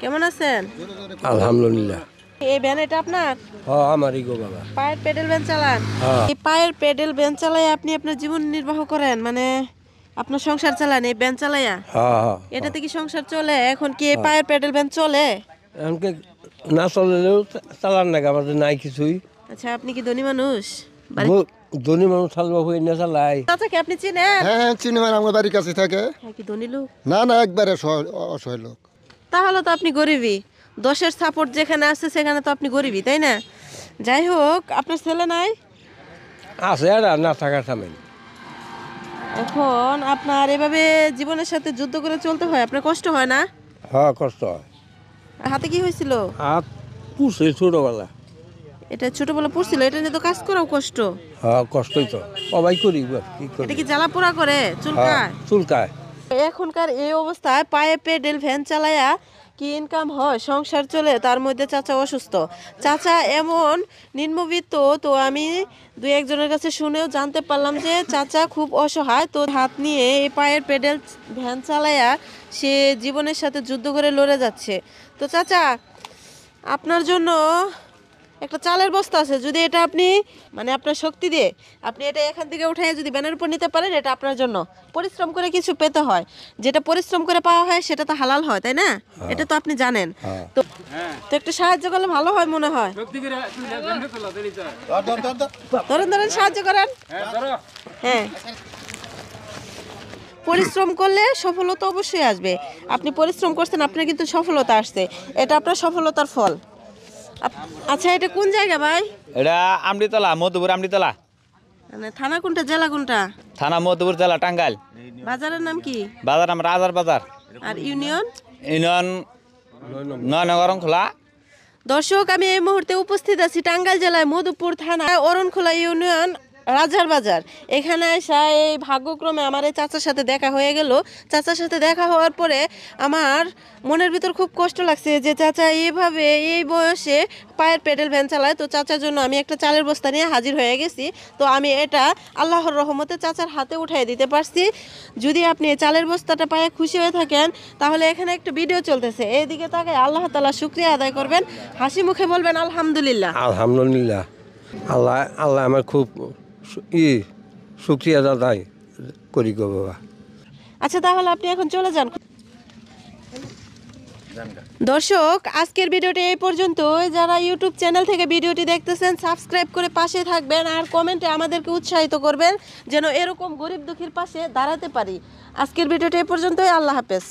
কেমন আছেন? আলহামদুলিল্লাহ। এই ভ্যান এটা আপনার? হ্যাঁ আমারই গো বাবা। পায়ের পেডেল ভ্যান চালান? হ্যাঁ এই পায়ের পেডেল ভ্যান চালায় আপনি আপনার জীবন নির্বাহ করেন, মানে আপনার সংসার চালান এই ভ্যান চালায়া? হ্যাঁ হ্যাঁ। এটাতে কি সংসার চলে? এখন কি এই পায়ের পেডেল ভ্যান চলে? এমনকি না চললেও চালান না, আমাদের নাই কিছুই। আচ্ছা, আপনি কি ধনী মানুষ? ধনী মানুষ চালবা হয়ে না চালাই। চাচাকে আপনি চিনেন? হ্যাঁ চিনি, মানে আমার বাড়ির কাছে থাকে। হ্যাঁ, কি ধনী লোক? না না, একবারে অসহায় লোক। তাহলে তো আপনি গরিবই। দশের সাপোর্ট যেখানে আছে সেখানে তো আপনি গরিবই, তাই না? যাই হোক, আপনার ছেলে নাই? আছে আর না থাকার সামেন। এখন আপনার এভাবে জীবনের সাথে যুদ্ধ করে চলতে হয়, আপনার কষ্ট হয় না? হ্যাঁ কষ্ট হয়। হাতে কি হয়েছিল? হাত পুষে ছোটবেলা। এটা ছোটবেলা পড়ছিল, এটা নিয়ে তো কাজ করাও কষ্ট। হ্যাঁ কষ্টই তো সবাই করি, কি করি। এটা কি জ্বালা পোড়া করে, চুলকায়? চুলকায়। এখনকার এই অবস্থায় পায়ে পেডেল ভ্যান চালায়া কি ইনকাম হয়, সংসার চলে, তার মধ্যে চাচা অসুস্থ। চাচা এমন নিম্নবিত্ত, তো আমি দুই একজনের কাছে শুনেও জানতে পারলাম যে চাচা খুব অসহায়। তো হাত নিয়ে এই পায়ের পেডেল ভ্যান চালায়া সে জীবনের সাথে যুদ্ধ করে লড়ে যাচ্ছে। তো চাচা, আপনার জন্য একটা চালের বস্তা আছে, যদি এটা আপনি মানে আপনার শক্তি দিয়ে আপনি এটা এখান থেকে উঠাই যদি ব্যানের উপর নিতে পারেন, এটা আপনার জন্য। পরিশ্রম করে কিছু পেতে হয়, যেটা পরিশ্রম করে পাওয়া হয় সেটা তো হালাল হয়, তাই না? এটা তো আপনি জানেন। তো তো একটু সাহায্য করলে ভালো হয় মনে হয়। ধরেন ধরেন, সাহায্য করেন। হ্যাঁ, পরিশ্রম করলে সফলতা অবশ্যই আসবে। আপনি পরিশ্রম করছেন, আপনার কিন্তু সফলতা আসছে, এটা আপনার সফলতার ফল। আচ্ছা, এটা কোন জায়গা ভাই? এটা আমডিতলা, মধুপুর আমডিতলা। মানে থানা কোনটা, জেলা কোনটা? থানা মধুপুর, জেলা টাঙ্গাইল। বাজারের নাম কি? বাজার নাম রাজার বাজার। আর ইউনিয়ন? ইউনিয়ন 9 নং অরণখোলা। দর্শক, আমি এই মুহূর্তে উপস্থিত আছি টাঙ্গাইল জেলায় মধুপুর থানায় অরণখোলা ইউনিয়ন রাজার বাজার। এখানে এসে এই ভাগ্যক্রমে আমার এই চাচার সাথে দেখা হয়ে গেল। চাচার সাথে দেখা হওয়ার পরে আমার মনের ভিতর খুব কষ্ট লাগছে যে চাচা এইভাবে এই বয়সে পায়ের পেডেল ভ্যান চালায়। তো চাচার জন্য আমি একটা চালের বস্তা নিয়ে হাজির হয়ে গেছি। তো আমি এটা আল্লাহর রহমতে চাচার হাতে উঠিয়ে দিতে পারছি। যদি আপনি এই চালের বস্তাটা পায়ে খুশি হয়ে থাকেন, তাহলে এখানে একটা ভিডিও চলতেছে, এইদিকে তাকে আল্লাহ তাআলা শুকরিয়া আদায় করবেন, হাসি মুখে বলবেন আলহামদুলিল্লাহ। আলহামদুলিল্লাহ। আল্লাহ আল্লাহ আমার খুব শুক্রিয়া আদায় করি গো বাবা। আচ্ছা, তাহলে আপনি এখন চলে যান। দর্শক, আজকের ভিডিওটি এই পর্যন্ত। যারা ইউটিউব চ্যানেল থেকে ভিডিওটি দেখতেছেন, সাবস্ক্রাইব করে পাশে থাকবেন আর কমেন্টে আমাদেরকে উৎসাহিত করবেন যেন এরকম গরিব দুঃখীর পাশে দাঁড়াতে পারি। আজকের ভিডিওটি এই পর্যন্তই। আল্লাহ হাফেজ।